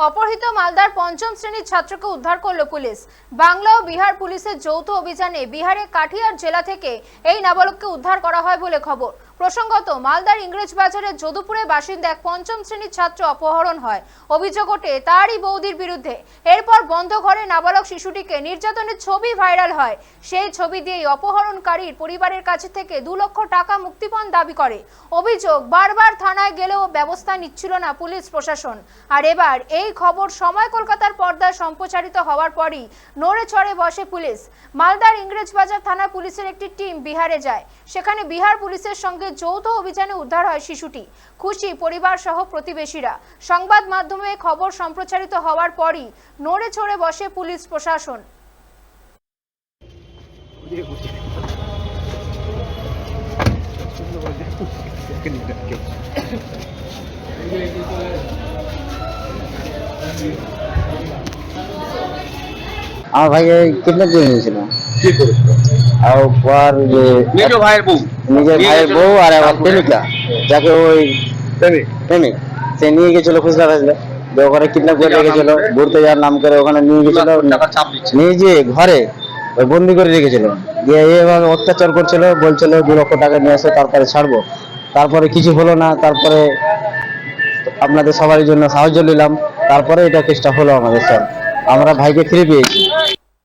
অপহৃত মালদার পঞ্চম শ্রেণীর ছাত্রকে উদ্ধার করল পুলিশ। বাংলা ও বিহার পুলিশের যৌথ অভিযানে বিহারের কাঠিয়ার জেলা থেকে এই নাবালককে উদ্ধার করা হয় বলে খবর। প্রসঙ্গত, মালদার ইংরেজবাজারের যদুপুরের বাসিন্দা এক পঞ্চম শ্রেণীর ছাত্র অপহরণ হয়। অভিযোগ ওঠে তারই বৌদির বিরুদ্ধে। এরপর বন্ধ ঘরে নাবালক শিশুটিকে নির্যাতনের ছবি ভাইরাল হয়। সেই ছবি দিয়েই অপহরণকারীর পরিবারের কাছে থেকে 2 লক্ষ টাকা মুক্তিপণ দাবি করে। অভিযোগ, বারবার থানায় গেলেও ব্যবস্থা নিচ্ছিল না পুলিশ প্রশাসন। আর এবার এই খবর সময় কলকাতার পর্দায় সম্প্রচারিত হওয়ার পরই নড়ে চড়ে বসে পুলিশ। মালদার ইংরেজবাজার থানা পুলিশের একটি টিম বিহারে যায়। সেখানে বিহার পুলিশের সঙ্গে যৌথ অভিযানে উদ্ধার হয় শিশুটি। খুশি পরিবার সহ প্রতিবেশীরা। সংবাদ মাধ্যমে খবর সম্প্রচারিত হওয়ার পরই নড়ে চড়ে বসে পুলিশ প্রশাসন। আমার ভাই কিডন্যাপ করে নিয়েছিল। কি করেছিল? আর ওর যে নিজের ভাইয়ের বউ নিজের ভাইয়ের বউ আর আমার প্রেমিকা, যাকে ওই প্রেমিক সে নিয়ে গেছিল খুচরা ফেসলে, ওখানে কিডন্যাপ করে রেখেছিল। ঘুরতে যাওয়ার নাম করে ওখানে নিয়ে গেছিল, নিয়ে গিয়ে ঘরে ওই বন্দি করে রেখেছিল। দিয়ে এভাবে অত্যাচার করছিল, বলছিল 2 লক্ষ টাকা নিয়ে আসো তারপরে ছাড়বো। তারপরে কিছু হলো না। তারপরে আপনাদের সবার জন্য সাহায্য নিলাম, তারপরে এটা কেসটা হলো আমাদের। স্যার, আমরা ভাইকে ফিরে পেয়েছি।